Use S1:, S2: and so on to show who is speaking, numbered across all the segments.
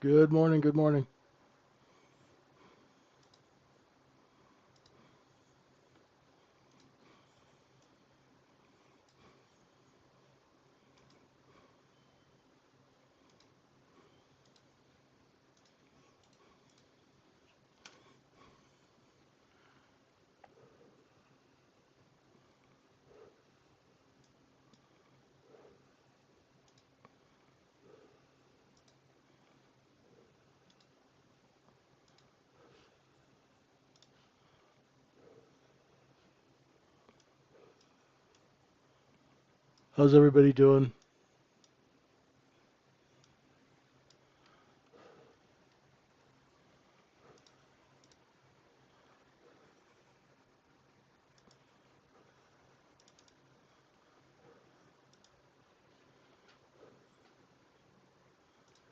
S1: Good morning. Good morning. How's everybody doing?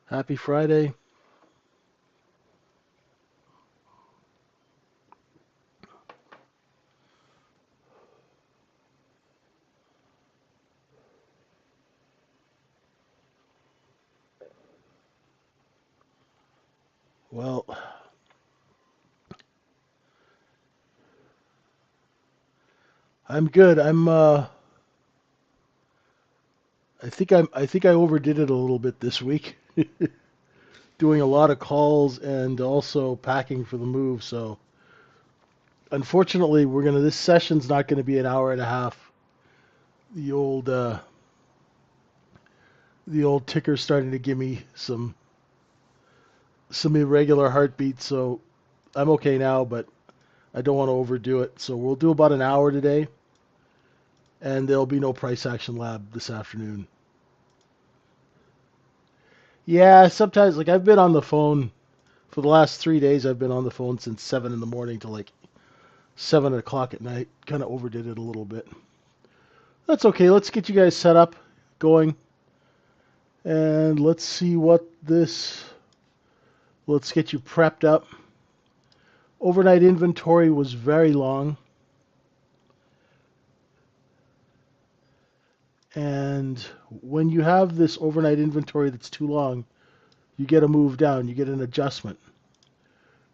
S1: Happy Friday. Well, I'm good. I think I overdid it a little bit this week, doing a lot of calls and also packing for the move. So, unfortunately, this session's not gonna be an hour and a half. The old the old ticker's starting to give me some irregular heartbeats, so I'm okay now, but I don't want to overdo it. So we'll do about an hour today, and there'll be no price action lab this afternoon. Yeah, sometimes like I've been on the phone for the last 3 days. I've been on the phone since 7 in the morning to like 7 o'clock at night. Kind of overdid it a little bit. That's okay. Let's get you guys set up, going, and let's see what this. Let's get you prepped up. Overnight inventory was very long, and when you have this overnight inventory that's too long, you get a move down. You get an adjustment,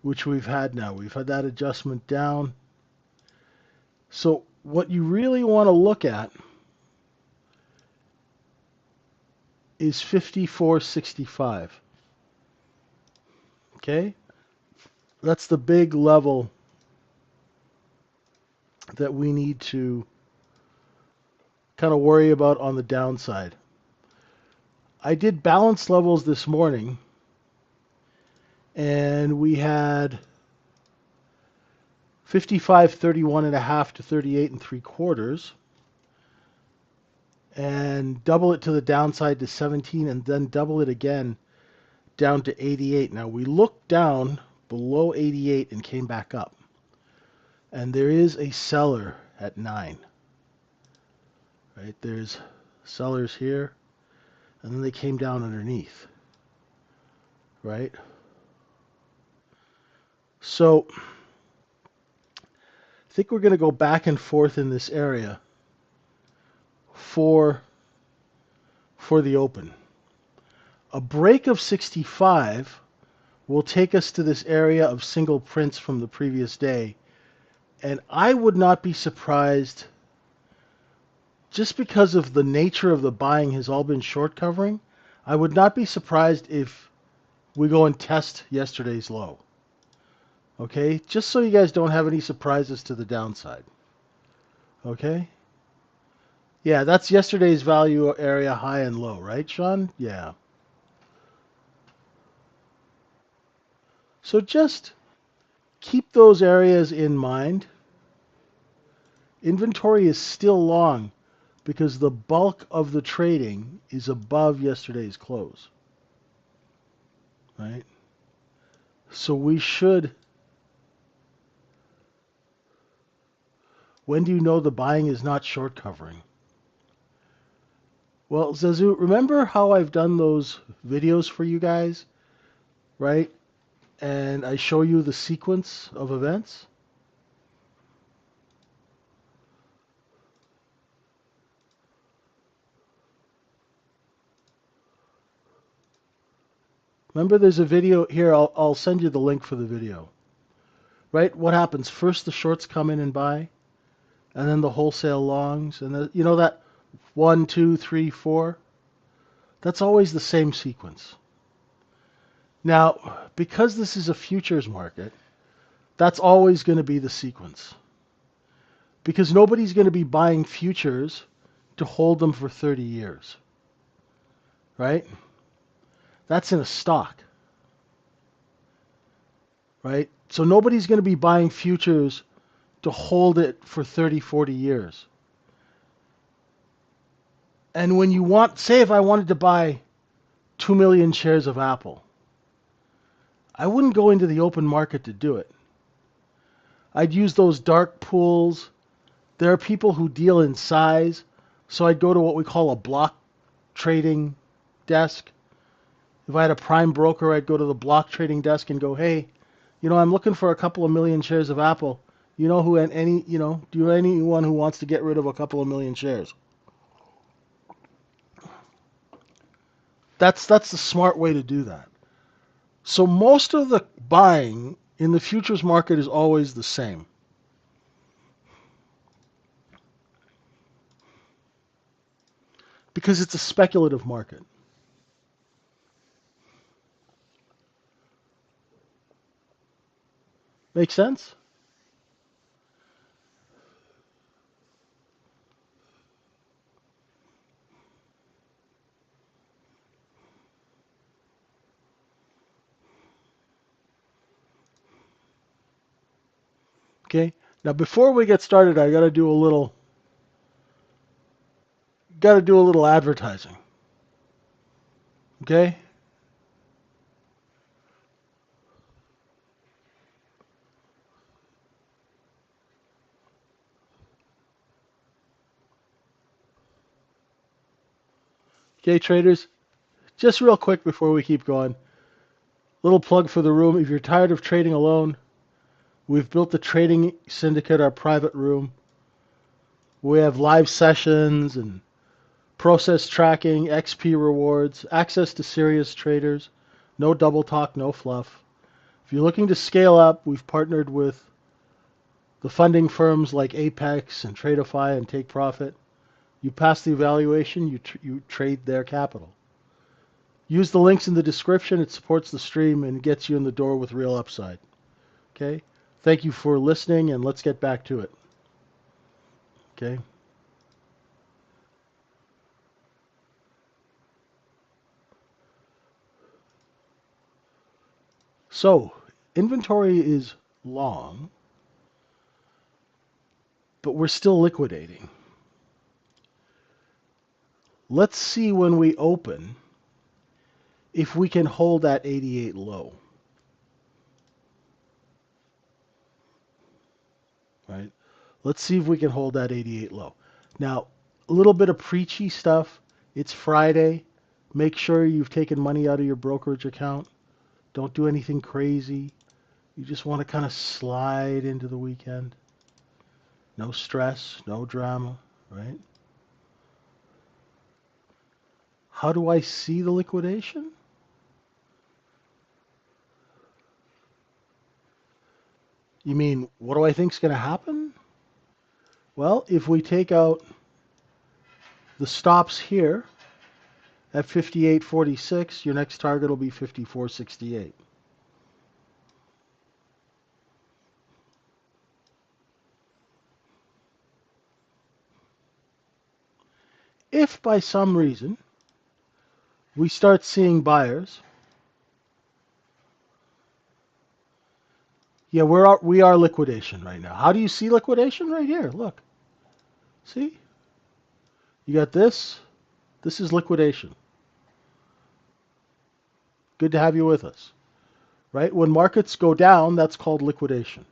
S1: which we've had now. We've had that adjustment down. So what you really want to look at is 54.65. Okay? That's the big level that we need to kind of worry about on the downside. I did balance levels this morning, and we had 55.31 and a half to 38 and three quarters, and double it to the downside to 17, and then double it again down to 88. Now we looked down below 88 and came back up. And there is a seller at 9. Right? There's sellers here, and then they came down underneath. Right? So I think we're going to go back and forth in this area for the open. A break of 65 will take us to this area of single prints from the previous day. And I would not be surprised, just because of the nature of the buying has all been short covering, I would not be surprised if we go and test yesterday's low. Okay? Just so you guys don't have any surprises to the downside. Okay? Yeah, that's yesterday's value area high and low, right, Sean? Yeah. So just keep those areas in mind. Inventory is still long because the bulk of the trading is above yesterday's close. Right? So we should. When do you know the buying is not short covering? Well, Zazu, remember how I've done those videos for you guys, right? And I show you the sequence of events? Remember, there's a video here. I'll send you the link for the video. Right? What happens? First, the shorts come in and buy, and then the wholesale longs, and you know that 1, 2, 3, 4. That's always the same sequence. Now, because this is a futures market, that's always going to be the sequence. Because nobody's going to be buying futures to hold them for 30 years. Right? That's in a stock. Right? So nobody's going to be buying futures to hold it for 30, 40 years. And when you want, say if I wanted to buy 2 million shares of Apple, I wouldn't go into the open market to do it. I'd use those dark pools. There are people who deal in size, so I'd go to what we call a block trading desk. If I had a prime broker, I'd go to the block trading desk and go, hey, I'm looking for a couple of million shares of Apple. You know who any, do you know anyone who wants to get rid of a couple of million shares? That's the smart way to do that. So most of the buying in the futures market is always the same. Because it's a speculative market. Make sense? Okay. Now before we get started, I got to do a little advertising. Okay? Okay, traders, just real quick before we keep going. Little plug for the room. If you're tired of trading alone, we've built the trading syndicate, our private room. We have live sessions and process tracking, XP rewards, access to serious traders, no double talk, no fluff. If you're looking to scale up, we've partnered with the funding firms like Apex and Tradeify and Take Profit. You pass the evaluation, you trade their capital. Use the links in the description. It supports the stream and gets you in the door with real upside. Okay? Thank you for listening, and let's get back to it. Okay? So, inventory is long, but we're still liquidating. Let's see when we open if we can hold that 88 low. Right? Let's see if we can hold that 88 low. Now, a little bit of preachy stuff. It's Friday. Make sure you've taken money out of your brokerage account. Don't do anything crazy. You just want to kind of slide into the weekend. No stress, no drama, right? How do I see the liquidation? You mean, what do I think is going to happen? Well, if we take out the stops here at 58.46, your next target will be 54.68. If by some reason we start seeing buyers, yeah, we are liquidation right now. How do you see liquidation? Right here, look. See? You got this. This is liquidation. Good to have you with us. Right? When markets go down, that's called liquidation.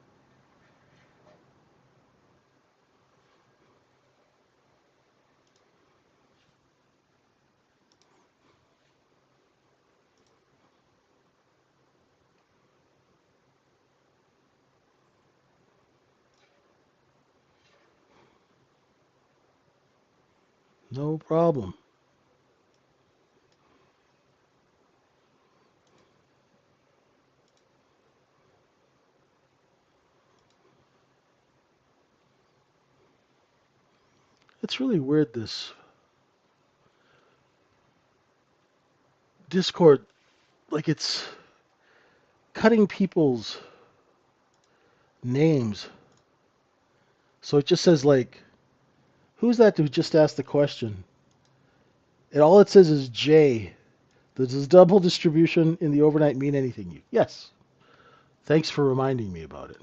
S1: No problem. It's really weird, this Discord. Like, it's cutting people's names. So it just says, like, who's that who just asked the question? And all it says is J. Does double distribution in the overnight mean anything? Yes. Thanks for reminding me about it.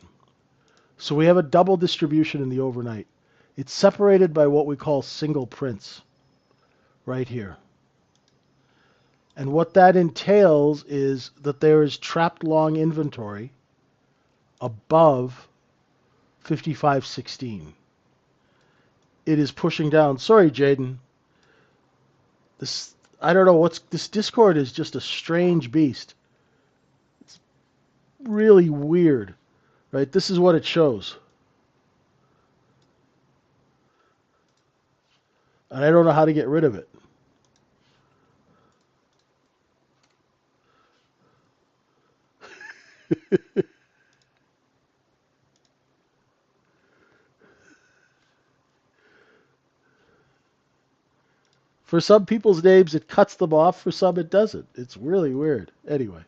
S1: So we have a double distribution in the overnight. It's separated by what we call single prints right here. And what that entails is that there is trapped long inventory above 55.16. It is pushing down. Sorry, Jaden. This, I don't know what's this Discord is just a strange beast. It's really weird, right? This is what it shows. And I don't know how to get rid of it. For some people's names, it cuts them off. For some, it doesn't. It's really weird. Anyway.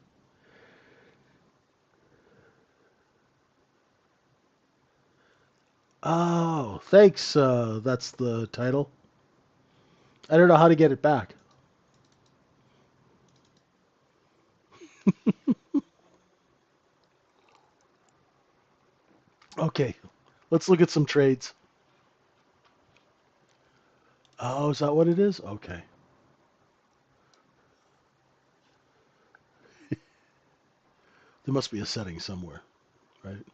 S1: Oh, thanks. That's the title. I don't know how to get it back. Okay, let's look at some trades. Oh, is that what it is? Okay. There must be a setting somewhere, right?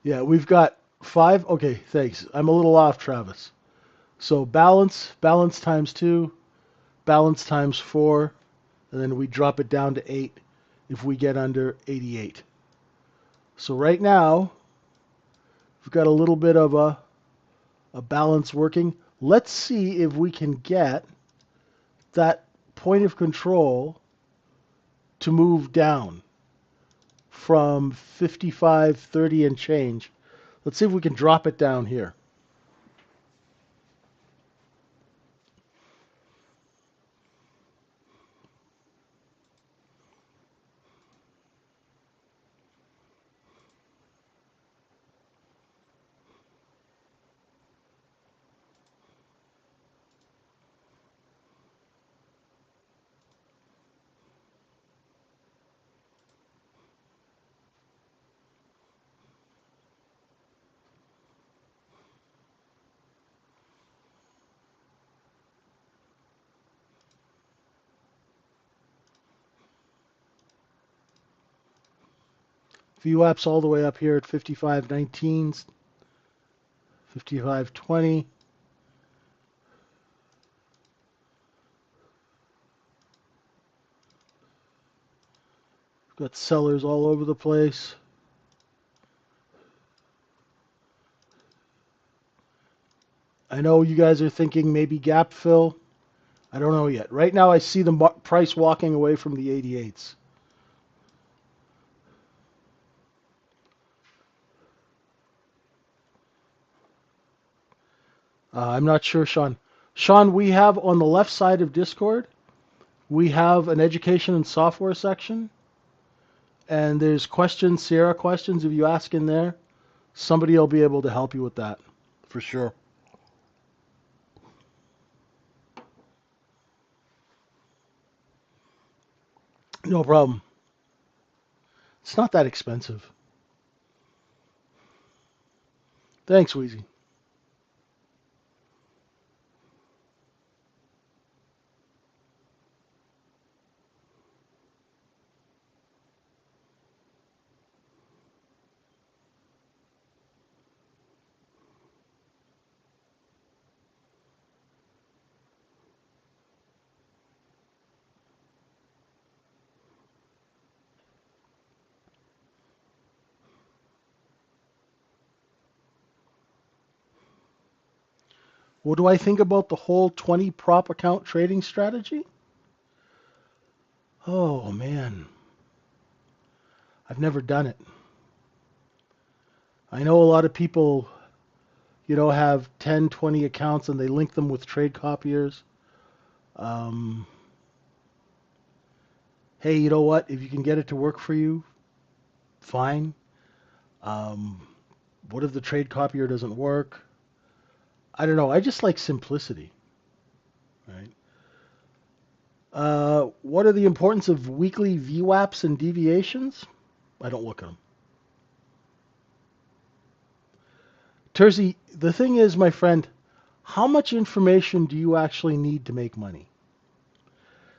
S1: Yeah, we've got five. Okay, thanks. I'm a little off, Travis. So balance times 2, balance times 4, and then we drop it down to 8 if we get under 88. So right now, we've got a little bit of a balance working. Let's see if we can get that point of control to move down from 55.30 and change. Let's see if we can drop it down here. VWAP's all the way up here at 55.19, 55.20. Got sellers all over the place. I know you guys are thinking maybe gap fill. I don't know yet. Right now I see the price walking away from the 88s. I'm not sure, Sean. Sean, we have on the left side of Discord, we have an education and software section. And there's questions, Sierra questions. If you ask in there, somebody will be able to help you with that, for sure. No problem. It's not that expensive. Thanks, Wheezy. What do I think about the whole 20 prop account trading strategy? Oh, man. I've never done it. I know a lot of people, have 10, 20 accounts and they link them with trade copiers. Um, hey, you know what? If you can get it to work for you, fine. Um, what if the trade copier doesn't work? I don't know. I just like simplicity, right? What are the importance of weekly VWAPs and deviations? I don't look at them. Terzi, the thing is, my friend, how much information do you actually need to make money?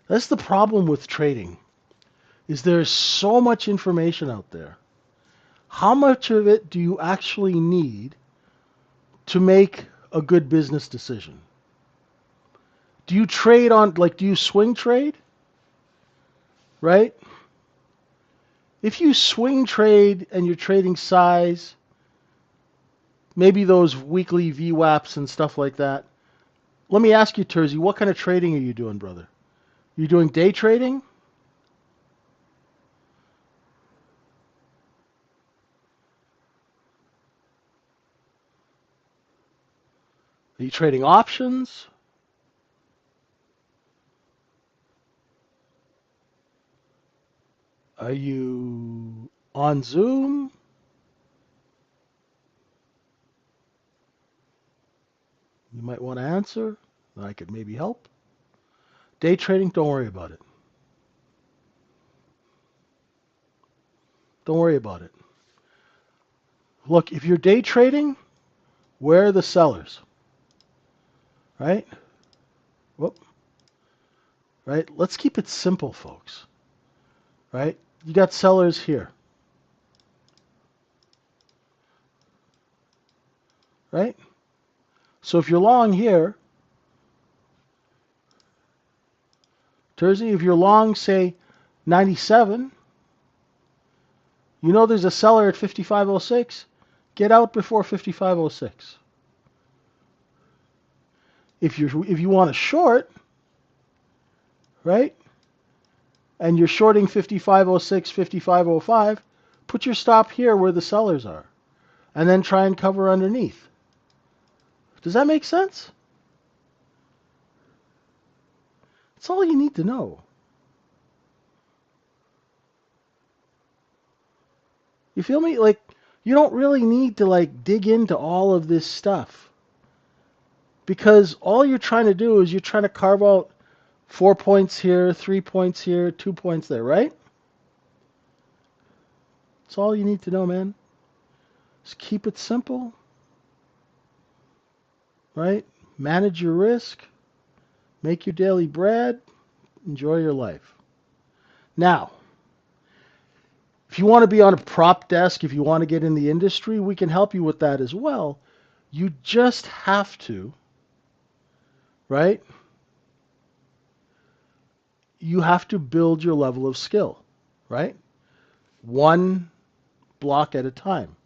S1: That's the problem with trading, is there's so much information out there. How much of it do you actually need to make a good business decision? Do you trade on, like, do you swing trade? Right? If you swing trade and you're trading size, maybe those weekly VWAPs and stuff like that. Let me ask you, Terzi, what kind of trading are you doing, brother? You doing day trading? Are you trading options? Are you on Zoom? You might want to answer. I could maybe help. Day trading, don't worry about it. Don't worry about it. Look, if you're day trading, where are the sellers? Right? Whoop. Right? Let's keep it simple, folks. Right? You got sellers here. Right? So if you're long here, Terzi, if you're long, say, 97, you know there's a seller at 55.06, get out before 55.06. If you want to short, right, and you're shorting 55.06, 55.05, put your stop here where the sellers are, and then try and cover underneath. Does that make sense? That's all you need to know. You feel me? Like, you don't really need to, like, dig into all of this stuff. Because all you're trying to do is you're trying to carve out 4 points here, 3 points here, 2 points there, right? That's all you need to know, man. Just keep it simple, right? Manage your risk, make your daily bread, enjoy your life. Now, if you want to be on a prop desk, if you want to get in the industry, we can help you with that as well. You just have to, right? You have to build your level of skill, right? One block at a time,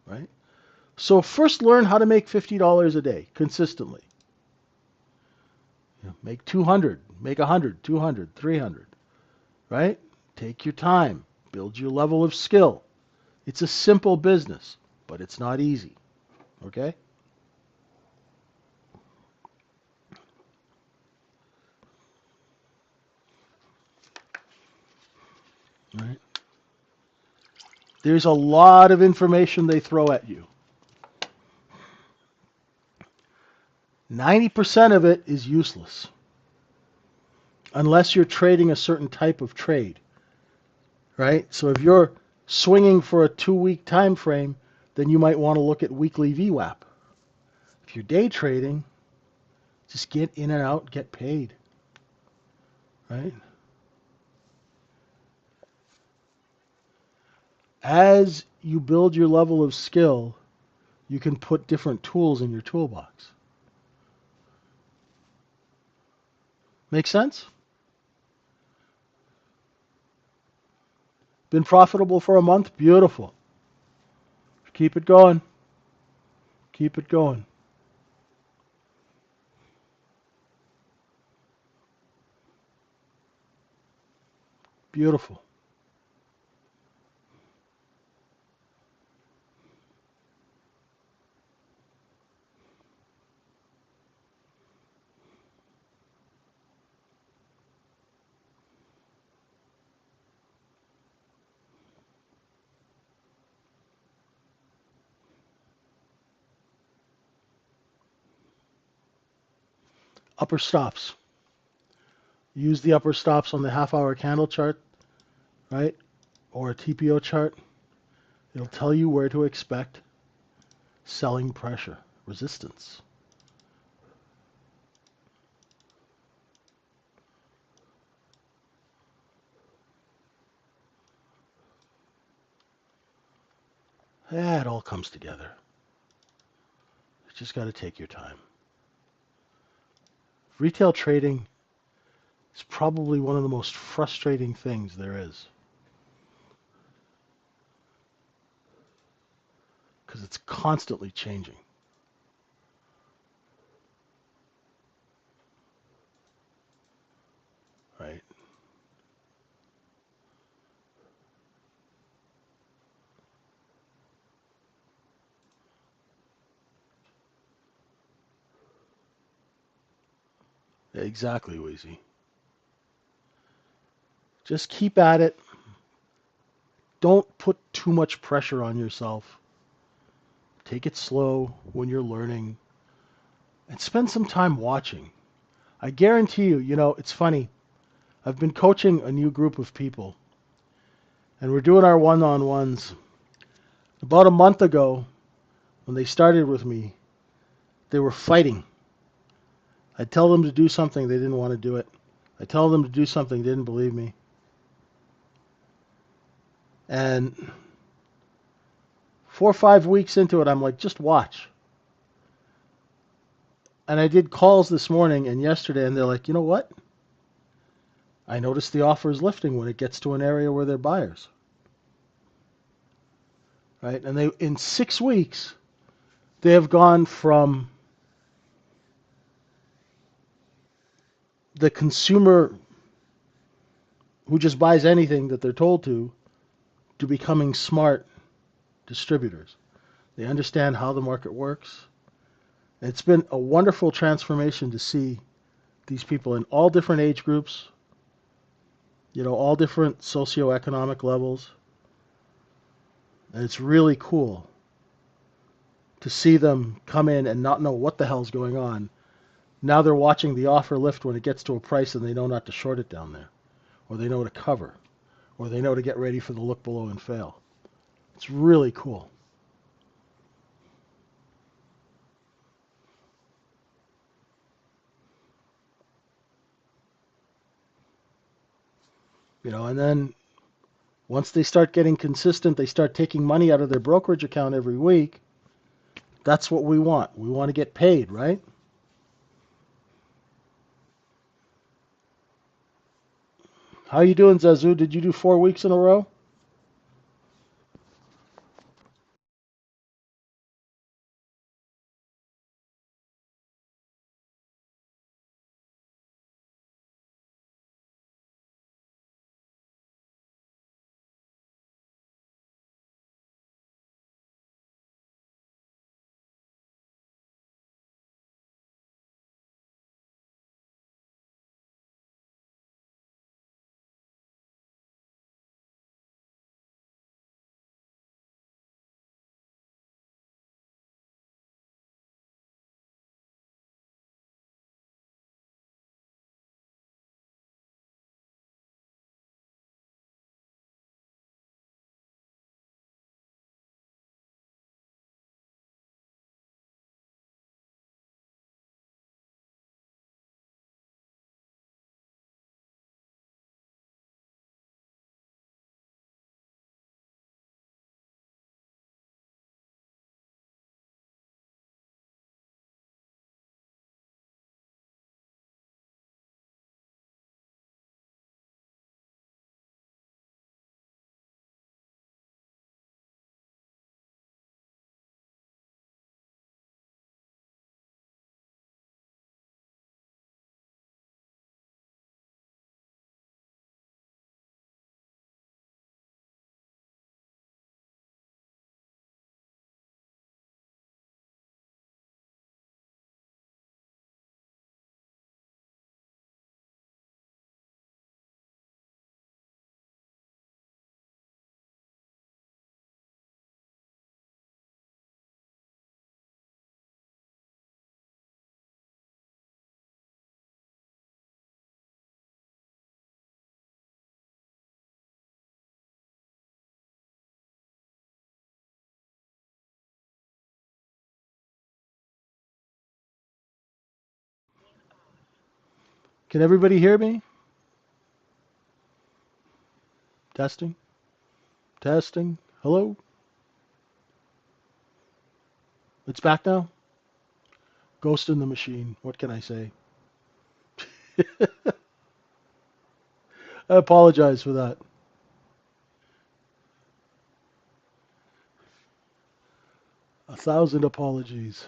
S1: right? So first learn how to make $50 a day consistently. Make 200, make 100, 200, 300, right? Take your time, build your level of skill. It's a simple business, but it's not easy, okay? All right. There's a lot of information they throw at you. 90% of it is useless unless you're trading a certain type of trade, right? So if you're swinging for a 2-week time frame, then you might want to look at weekly VWAP. If you're day trading, just get in and out, get paid, right? As you build your level of skill, you can put different tools in your toolbox. Make sense? Been profitable for a month? Beautiful. Keep it going. Keep it going. Beautiful. Upper stops. Use the upper stops on the half-hour candle chart, right? Or a TPO chart. It'll tell you where to expect selling pressure, resistance. Yeah, it all comes together. You just got to take your time. Retail trading is probably one of the most frustrating things there is because it's constantly changing. Right? Exactly, Wheezy. Just keep at it. Don't put too much pressure on yourself. Take it slow when you're learning and spend some time watching. I guarantee you, it's funny. I've been coaching a new group of people and we're doing our one-on-ones. About a month ago, when they started with me, they were fighting. I'd tell them to do something, they didn't want to do it. I'd tell them to do something, they didn't believe me. And 4 or 5 weeks into it, I'm like, just watch. And I did calls this morning and yesterday, and they're like, you know what? I noticed the offer is lifting when it gets to an area where they're buyers. Right? And they, in 6 weeks, they have gone from the consumer who just buys anything that they're told to becoming smart distributors. They understand how the market works. It's been a wonderful transformation to see these people in all different age groups, all different socioeconomic levels. And it's really cool to see them come in and not know what the hell's going on. Now they're watching the offer lift when it gets to a price and they know not to short it down there. Or they know to cover. Or they know to get ready for the look below and fail. It's really cool. And then once they start getting consistent, they start taking money out of their brokerage account every week. That's what we want. We want to get paid, right? How you doing, Zazu? Did you do 4 weeks in a row? Can everybody hear me? Testing. Testing. Hello? It's back now? Ghost in the machine. What can I say? I apologize for that. A thousand apologies.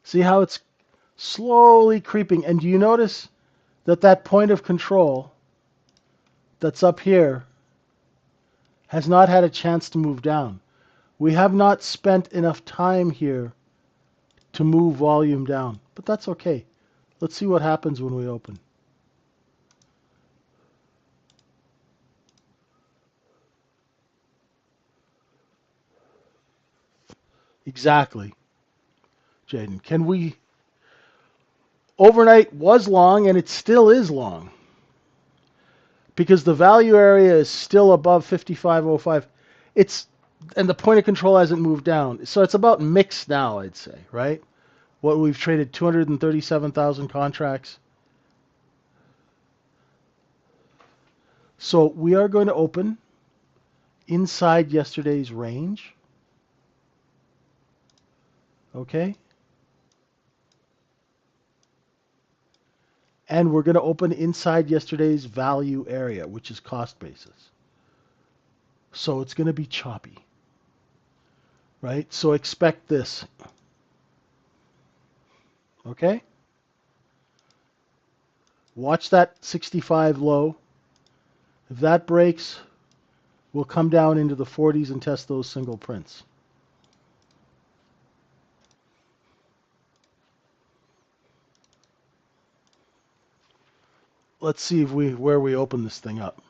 S1: See how it's slowly creeping? And do you notice that that point of control that's up here has not had a chance to move down? We have not spent enough time here to move volume down, but that's okay. Let's see what happens when we open. Exactly, Jaden. Can we? Overnight was long, and it still is long because the value area is still above 55.05. It's and the point of control hasn't moved down, so it's about mixed now. I'd say, right? What we've traded 237,000 contracts. So we are going to open inside yesterday's range. Okay? And we're going to open inside yesterday's value area, which is cost basis. So it's going to be choppy. Right? So expect this. Okay? Watch that 65 low. If that breaks, we'll come down into the 40s and test those single prints. Let's see if where we open this thing up.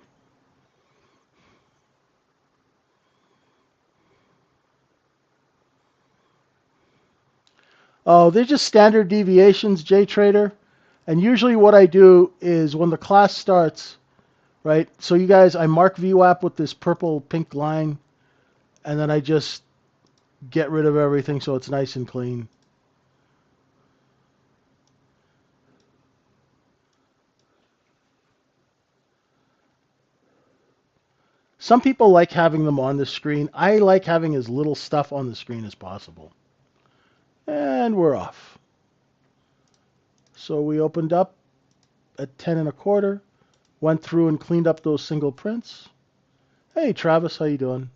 S1: Oh, they're just standard deviations, JTrader. And usually what I do is when the class starts, right? So you guys, I mark VWAP with this purple pink line, and then I just get rid of everything so it's nice and clean. Some people like having them on the screen. I like having as little stuff on the screen as possible. And we're off. So we opened up at 10 and a quarter, went through and cleaned up those single prints. Hey, Travis, how you doing?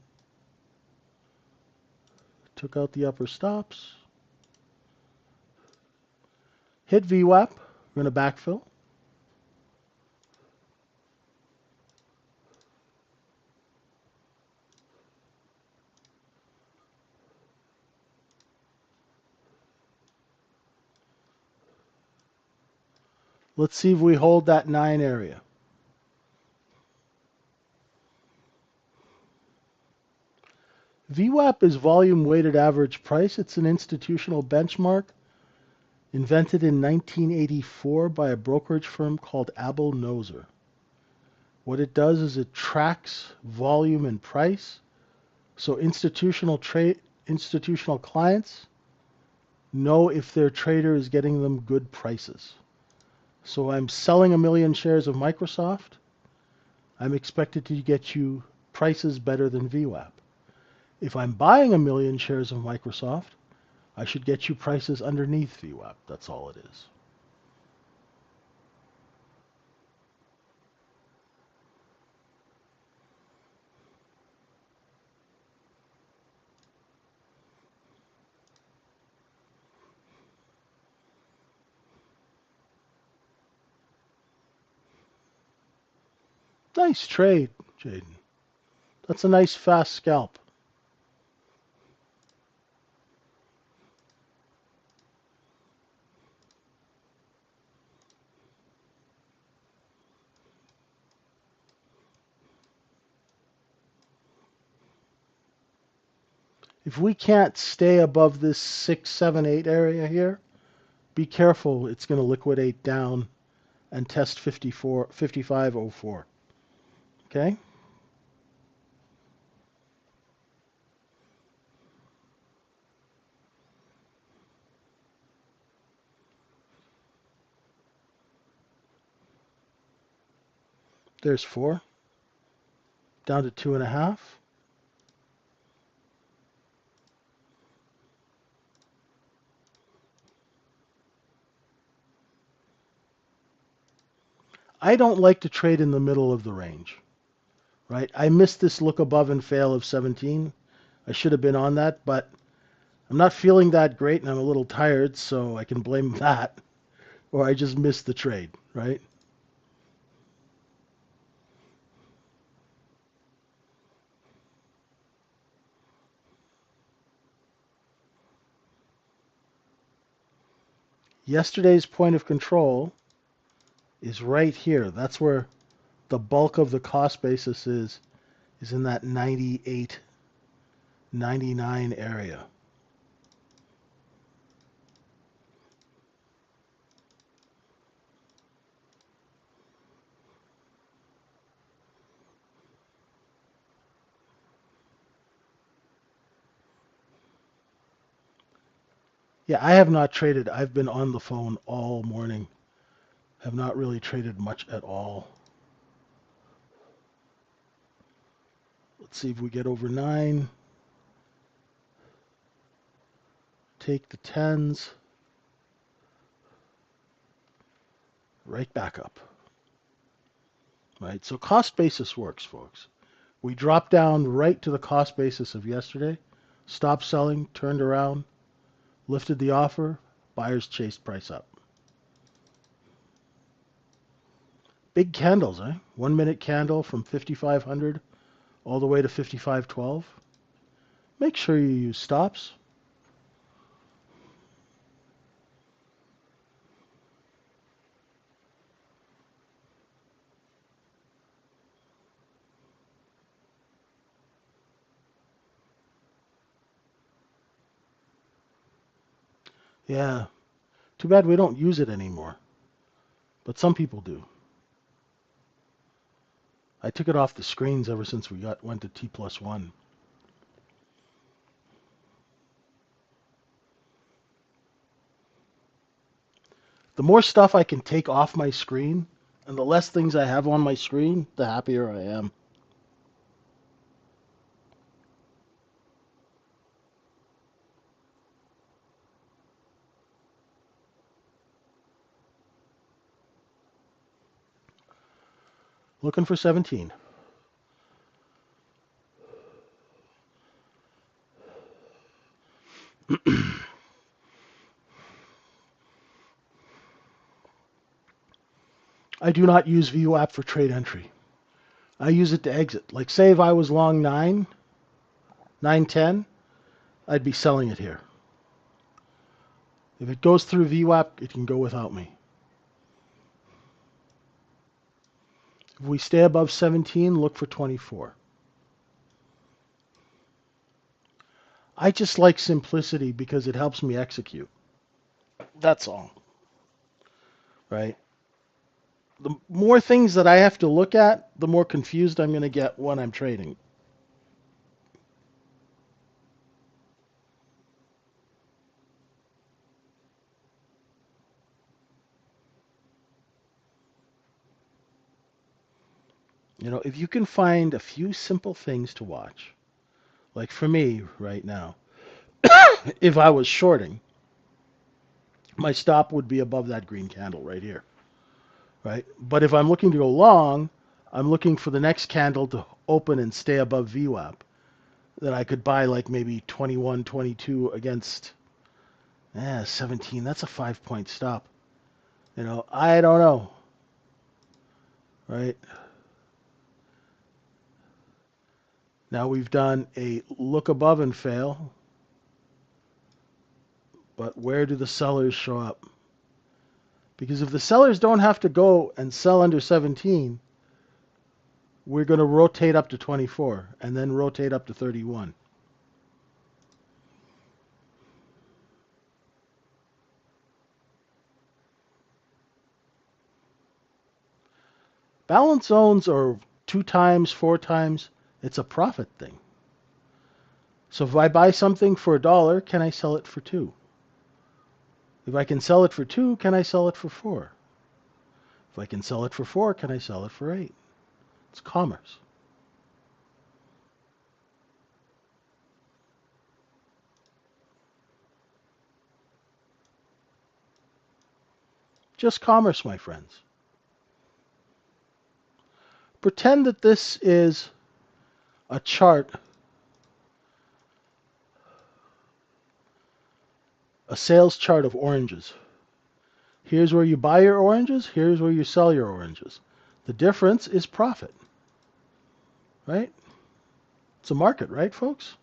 S1: Took out the upper stops. Hit VWAP. We're going to backfill. Let's see if we hold that 9 area. VWAP is volume weighted average price. It's an institutional benchmark invented in 1984 by a brokerage firm called Abel Noser. What it does is it tracks volume and price. So institutional clients know if their trader is getting them good prices. So I'm selling 1 million shares of Microsoft. I'm expected to get you prices better than VWAP. If I'm buying 1 million shares of Microsoft, I should get you prices underneath VWAP. That's all it is. Nice trade, Jaden. That's a nice fast scalp. If we can't stay above this 6, 7, 8 area here, be careful. It's going to liquidate down and test 55.04. Okay. There's 4. Down to 2.5. I don't like to trade in the middle of the range, right? I missed this look above and fail of 17. I should have been on that, but I'm not feeling that great and I'm a little tired, so I can blame that. Or I just missed the trade, right? Yesterday's point of control is right here. That's where the bulk of the cost basis is in that 98, 99 area. Yeah, I have not traded. I've been on the phone all morning. Have not really traded much at all. Let's see if we get over 9. Take the 10s. Right back up. Right? So cost basis works, folks. We dropped down right to the cost basis of yesterday. Stopped selling, turned around, lifted the offer. Buyers chased price up. Big candles, eh? 1 minute candle from 5,500 all the way to 55.12. Make sure you use stops. Yeah. Too bad we don't use it anymore. But some people do. I took it off the screens ever since we went to T+1. The more stuff I can take off my screen and the less things I have on my screen, the happier I am. Looking for 17. I do not use VWAP for trade entry. I use it to exit. Like say if I was long 9, 910, I'd be selling it here. If it goes through VWAP, it can go without me. If we stay above 17, look for 24. I just like simplicity because it helps me execute. That's all, right? The more things that I have to look at, the more confused I'm going to get when I'm trading. You know, if you can find a few simple things to watch, like for me right now, if I was shorting, my stop would be above that green candle right here, right? But if I'm looking to go long, I'm looking for the next candle to open and stay above VWAP. Then I could buy like maybe 21, 22 against 17. That's a 5 point stop. You know, I don't know, right? Now we've done a look above and fail, but where do the sellers show up? Because if the sellers don't have to go and sell under 17, we're going to rotate up to 24 and then rotate up to 31. Balance zones are 2 times, 4 times, it's a profit thing. So if I buy something for $1, can I sell it for 2? If I can sell it for 2, can I sell it for 4? If I can sell it for 4, can I sell it for 8? It's commerce. Just commerce, my friends. Pretend that this is a chart, a sales chart of oranges. Here's where you buy your oranges, here's where you sell your oranges. The difference is profit, right? It's a market, right, folks?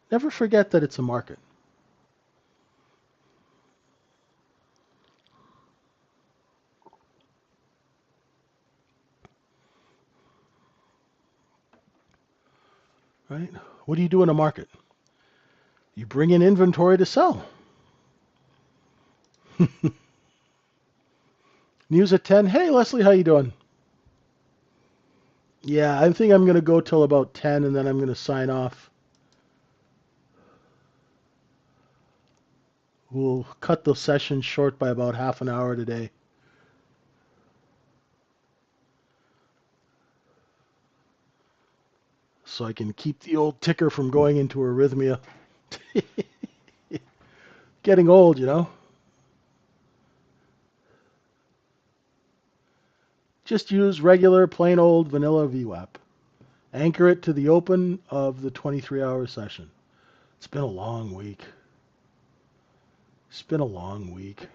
S1: Never forget that it's a market. Right? What do you do in a market? You bring in inventory to sell. News at 10. Hey, Leslie, how you doing? Yeah, I think I'm going to go till about 10, and then I'm going to sign off. We'll cut the session short by about half an hour today. So I can keep the old ticker from going into arrhythmia. Getting old, you know. Just use regular, plain old vanilla VWAP. Anchor it to the open of the 23-hour session. It's been a long week. It's been a long week.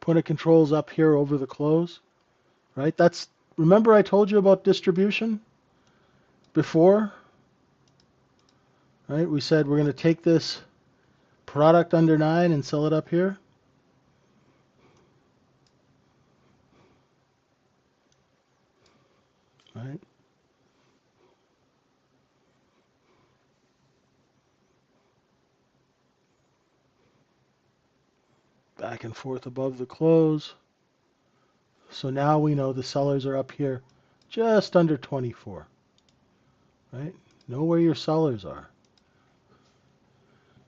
S1: Point of controls up here over the close, right? Remember I told you about distribution before, right? We said we're going to take this product under 9 and sell it up here. Right? Back and forth above the close. So now we know the sellers are up here just under 24. Right? Know where your sellers are.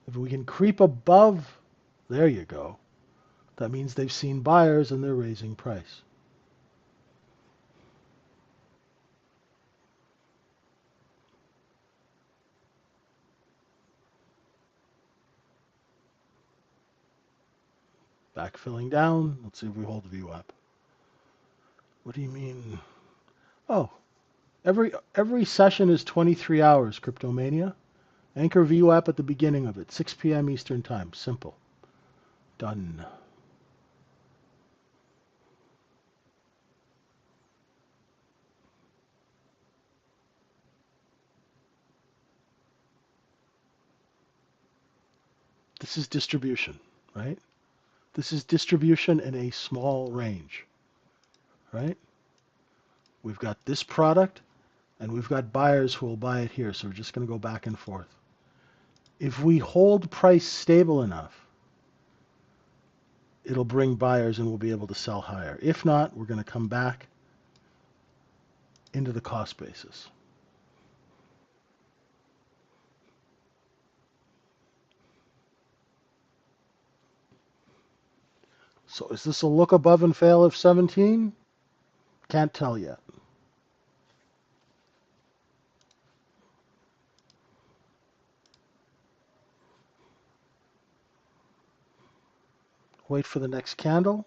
S1: If we can creep above, there you go. That means they've seen buyers and they're raising price. Backfilling down. Let's see if we hold VWAP. What do you mean? Oh, every session is 23 hours, Cryptomania. Anchor VWAP at the beginning of it, 6 p.m. Eastern Time. Simple. Done. This is distribution, right? This is distribution in a small range, right? We've got this product, and we've got buyers who will buy it here, so we're just going to go back and forth. If we hold price stable enough, it'll bring buyers and we'll be able to sell higher. If not, we're going to come back into the cost basis. So is this a look above and fail of 17? Can't tell yet. Wait for the next candle.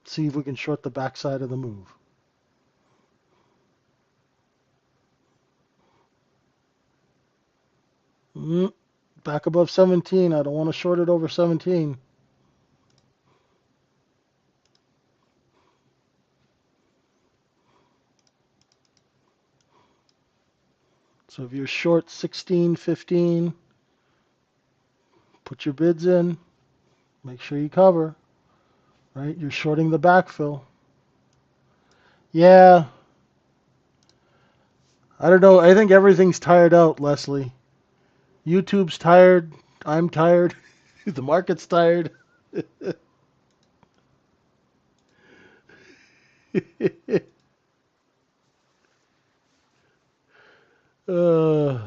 S1: See if we can short the backside of the move. Back above 17. I don't want to short it over 17. So if you're short 16, 15, put your bids in. Make sure you cover, right? You're shorting the backfill. Yeah, I don't know. I think everything's tired out, Leslie. YouTube's tired. I'm tired. The market's tired. uh,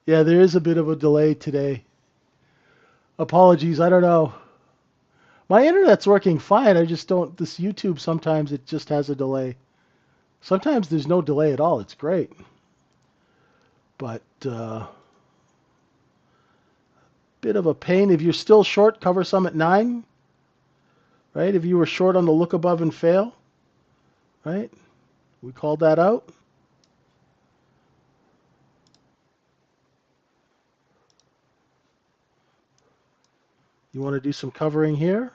S1: yeah, there is a bit of a delay today. Apologies. I don't know. My internet's working fine. I just don't. This YouTube sometimes it just has a delay. Sometimes there's no delay at all. It's great. But bit of a pain. If you're still short, cover some at 9. Right? If you were short on the look above and fail, right? We called that out. You want to do some covering here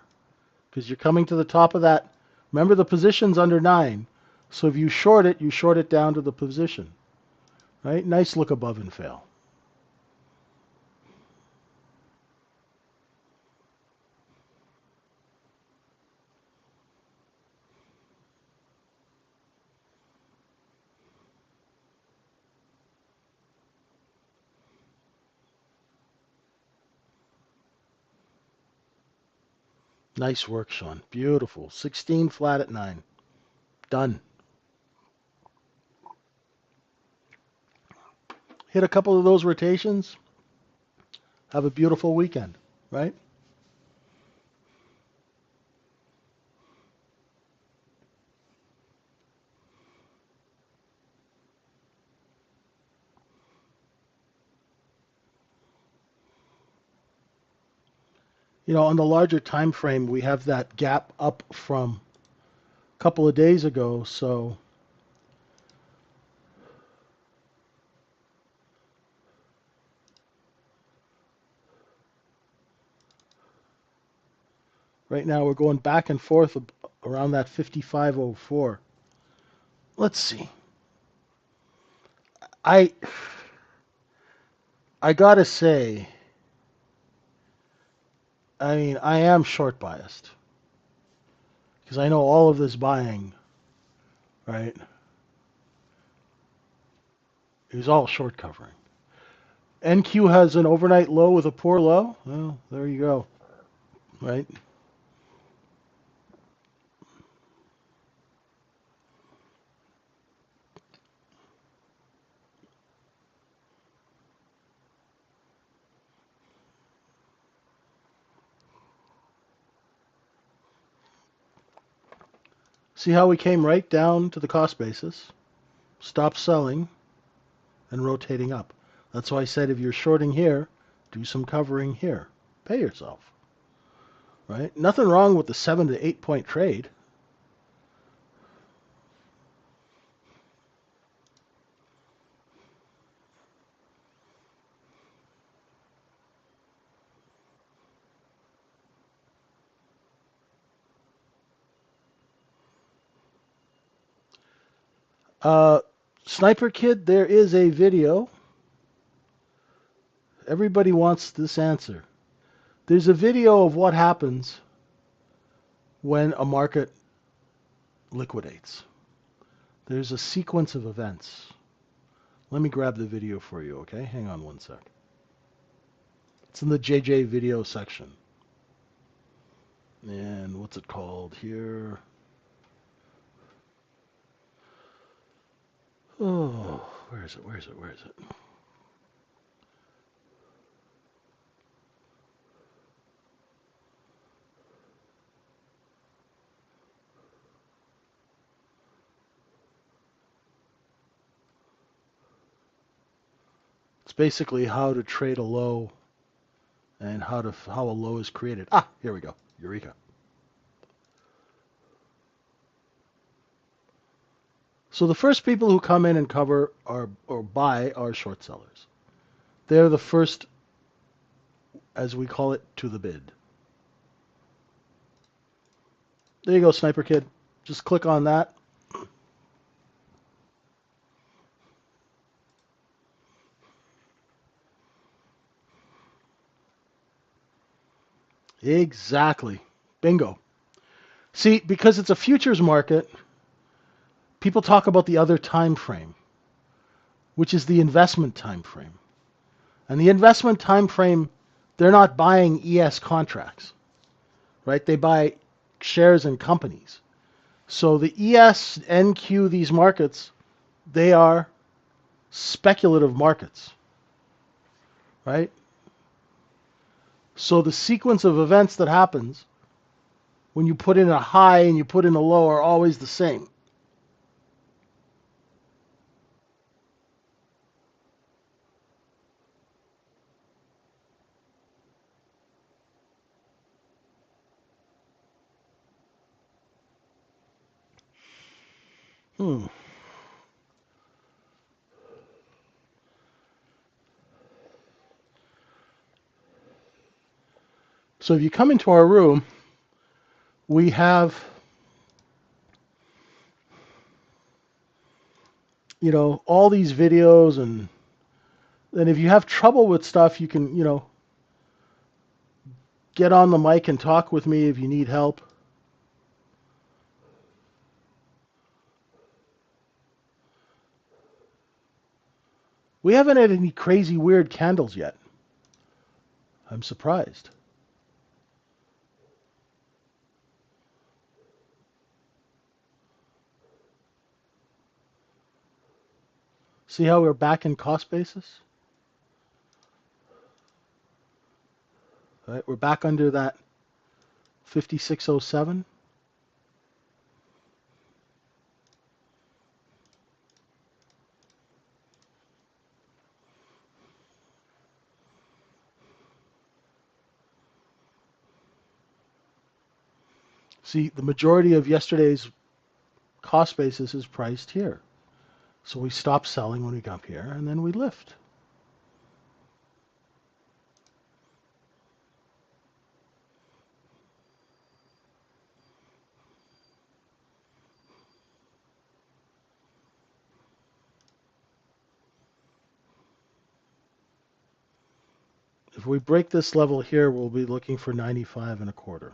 S1: because you're coming to the top of that. Remember the position's under 9. So if you short it down to the position. Right? Nice look above and fail. Nice work, Sean. Beautiful. 16 flat at 9. Done. Hit a couple of those rotations. Have a beautiful weekend, right? You know, on the larger time frame, we have that gap up from a couple of days ago. So right now we're going back and forth around that 55.04. Let's see. I I gotta say, I mean, I am short biased because I know all of this buying, right, is all short covering. NQ has an overnight low with a poor low. Well, there you go, right? See how we came right down to the cost basis, stopped selling, and rotating up. That's why I said if you're shorting here, do some covering here. Pay yourself, right? Nothing wrong with the 7 to 8 point trade. Uh, Sniper Kid, there is a video. Everybody wants this answer. There's a video of what happens when a market liquidates. There's a sequence of events. Let me grab the video for you, okay? Hang on one sec. It's in the JJ video section. And what's it called here? Oh, where is it? Where is it? Where is it? It's basically how to trade a low and how a low is created. Ah, here we go. Eureka. So the first people who come in and cover or buy are short sellers. They're the first, as we call it, to the bid. There you go, Sniper Kid. Just click on that. Exactly. Bingo. See, because it's a futures market, people talk about the other time frame, which is the investment time frame. And the investment time frame, they're not buying ES contracts, right? They buy shares in companies. So the ES, NQ, these markets, they are speculative markets, right? So the sequence of events that happens when you put in a high and you put in a low are always the same. Hmm. So if you come into our room, we have, all these videos, and if you have trouble with stuff, you can, get on the mic and talk with me if you need help. We haven't had any crazy weird candles yet. I'm surprised. See how we're back in cost basis? All right, we're back under that 5607. See, the majority of yesterday's cost basis is priced here. So we stop selling when we come here, and then we lift. If we break this level here, we'll be looking for 95 and a quarter.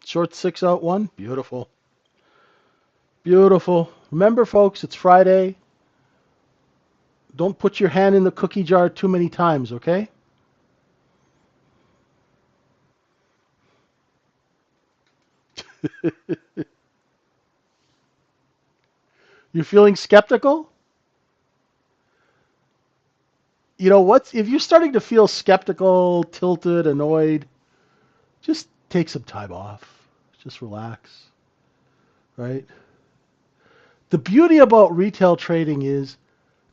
S1: Short 6 out 1. Beautiful. Beautiful. Remember, folks, it's Friday. Don't put your hand in the cookie jar too many times, okay? You're feeling skeptical? You know what? If you're starting to feel skeptical, tilted, annoyed, just take some time off. Just relax, right? The beauty about retail trading is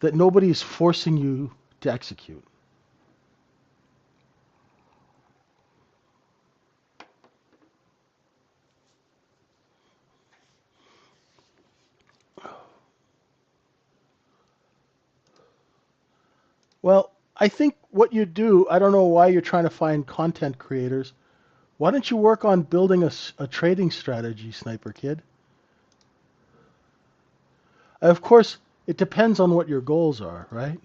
S1: that nobody is forcing you to execute. Well, I think what you do, I don't know why you're trying to find content creators. Why don't you work on building a trading strategy, Sniper Kid? Of course, it depends on what your goals are, right?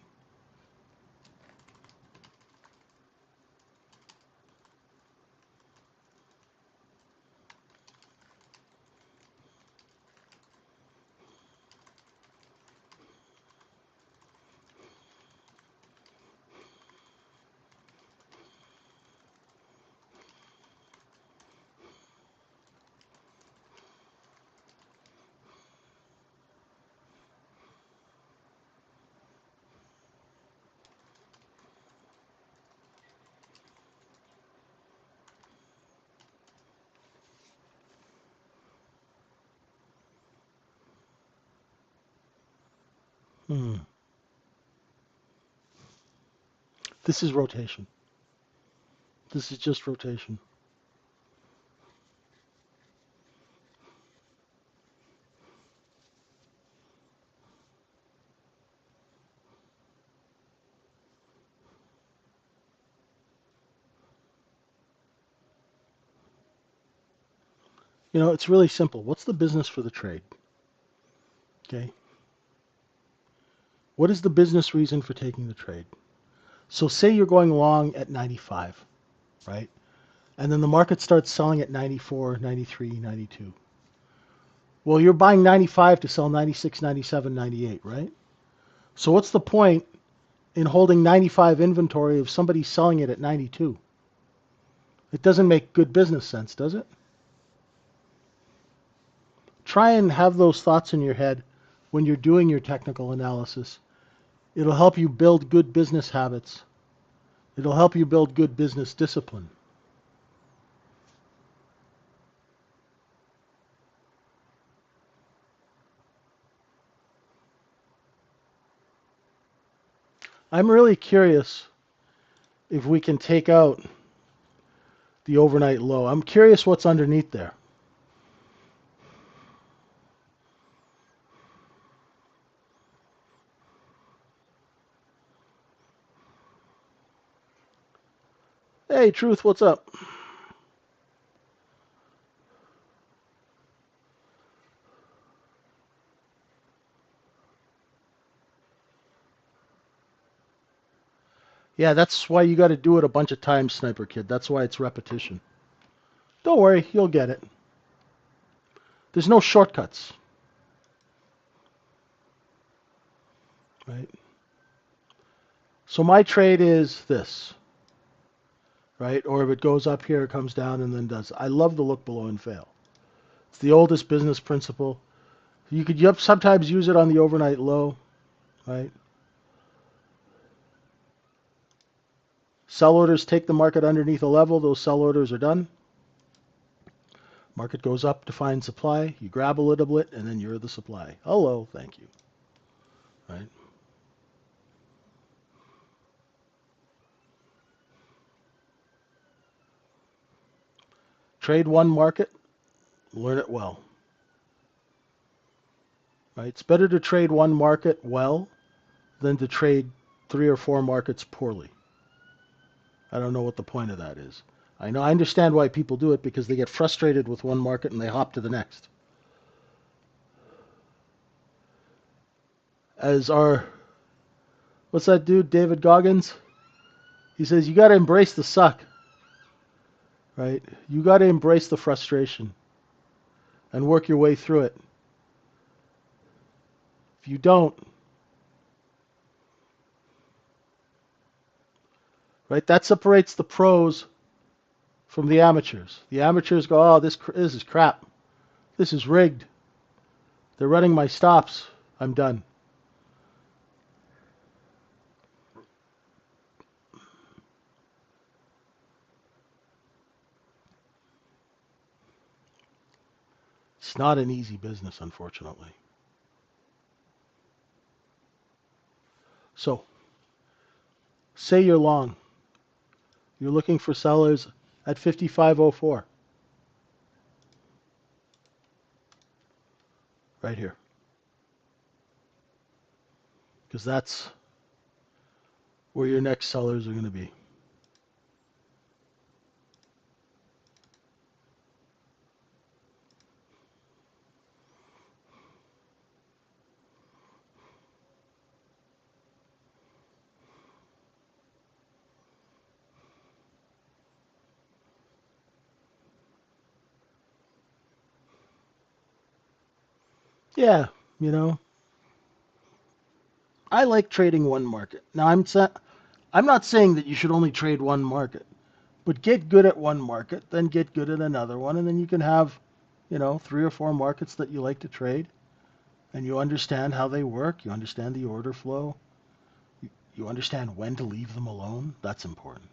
S1: Hmm. This is rotation. This is just rotation. It's really simple. What's the business for the trade? Okay. What is the business reason for taking the trade? So say you're going long at 95, right? And then the market starts selling at 94, 93, 92. Well, you're buying 95 to sell 96, 97, 98, right? So what's the point in holding 95 inventory if somebody's selling it at 92? It doesn't make good business sense, does it? Try and have those thoughts in your head when you're doing your technical analysis. It'll help you build good business habits. It'll help you build good business discipline. I'm really curious if we can take out the overnight low. I'm curious what's underneath there. Hey, Truth, what's up? Yeah, that's why you got to do it a bunch of times, Sniper Kid. That's why it's repetition. Don't worry, you'll get it. There's no shortcuts, right? So my trade is this, right? Or if it goes up here, it comes down and then does. I love the look below and fail. It's the oldest business principle. You could sometimes use it on the overnight low, right? Sell orders take the market underneath a level. Those sell orders are done. Market goes up to find supply. You grab a little bit, and then you're the supply. Hello, thank you. Right? Trade one market, learn it well. Right? It's better to trade one market well than to trade 3 or 4 markets poorly. I don't know what the point of that is. I understand why people do it because they get frustrated with one market and they hop to the next. As our what's that dude, David Goggins? He says you got to embrace the suck, right? You got to embrace the frustration and work your way through it. If you don't, right, that separates the pros from the amateurs. The amateurs go, "Oh, this is crap. This is rigged. They're running my stops. I'm done." It's not an easy business, unfortunately. So, say you're long. You're looking for sellers at 55.04. Right here. Because that's where your next sellers are going to be. Yeah, you know, I like trading one market. Now, I'm not saying that you should only trade one market, but get good at one market, then get good at another one, and then you can have, 3 or 4 markets that you like to trade, and you understand how they work. You understand the order flow. You understand when to leave them alone. That's important.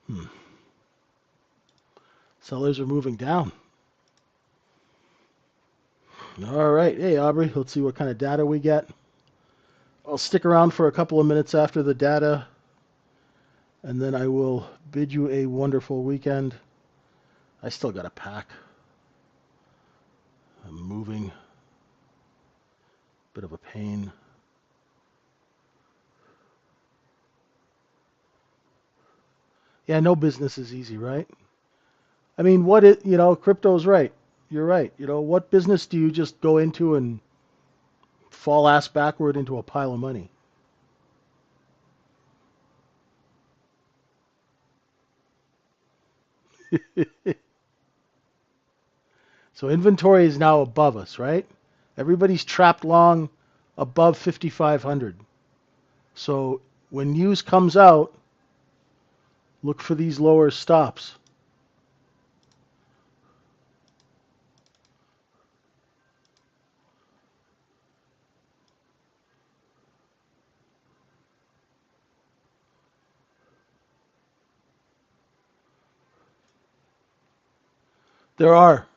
S1: Hmm. Sellers are moving down. All right. Hey, Aubrey, let's see what kind of data we get. I'll stick around for a couple of minutes after the data, and then I will bid you a wonderful weekend. I still got to pack. Moving. Bit of a pain. Yeah, no business is easy, right? I mean, crypto's right. You're right. What business do you just go into and fall ass backward into a pile of money? So inventory is now above us, right? Everybody's trapped long above 5,500. So when news comes out, look for these lower stops. There are.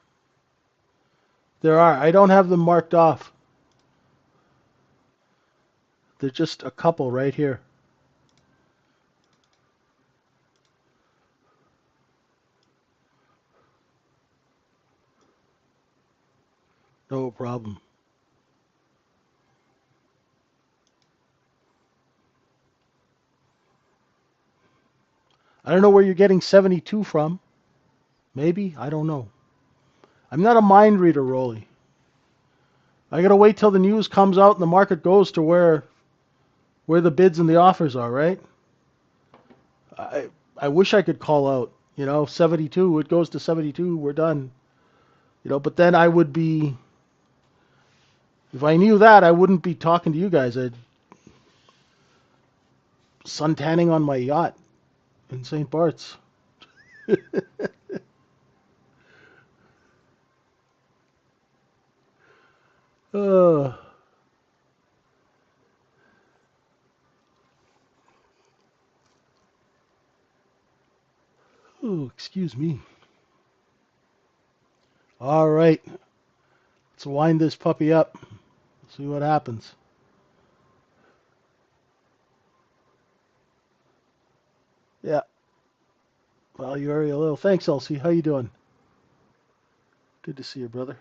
S1: There are. I don't have them marked off. There's just a couple right here. No problem. I don't know where you're getting 72 from. Maybe. I don't know. I'm not a mind reader, Rolly. I gotta wait till the news comes out and the market goes to where the bids and the offers are, right? I wish I could call out, 72. It goes to 72. We're done. But then I would be, if I knew that, I wouldn't be talking to you guys. I'd suntanning on my yacht in St. Bart's. uh, oh, excuse me. All right, let's wind this puppy up. See what happens. Yeah. Well, you're very little. Thanks, Elsie. How you doing? Good to see you, brother.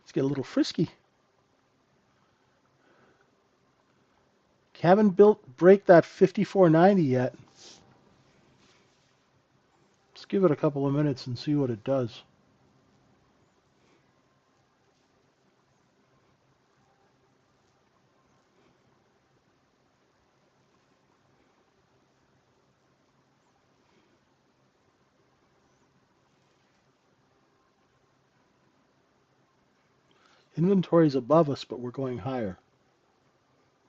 S1: Let's get a little frisky. Haven't break that 54.90 yet. Let's give it a couple of minutes and see what it does. Inventory's above us, but we're going higher.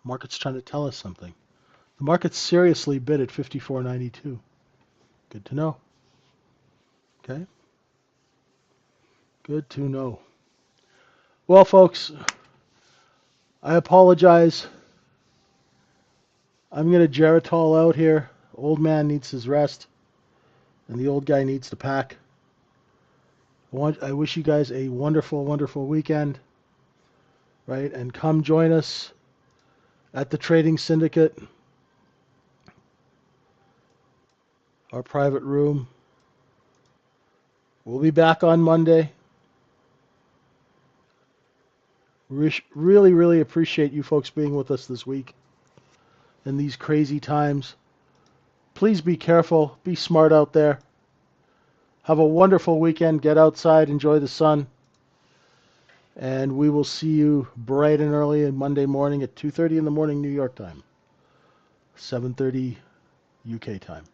S1: Market's trying to tell us something. The market's seriously bid at 54.92. Good to know. Okay. Good to know. Well, folks, I apologize. I'm going to Geritol out here. Old man needs his rest, and the old guy needs to pack. I wish you guys a wonderful, wonderful weekend, right? And come join us at the Trading Syndicate, our private room. We'll be back on Monday. Really, really appreciate you folks being with us this week in these crazy times. Please be careful. Be smart out there. Have a wonderful weekend. Get outside. Enjoy the sun. And we will see you bright and early on Monday morning at 2:30 in the morning New York time, 7:30 UK time.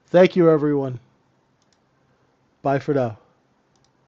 S1: Thank you, everyone. Bye for now.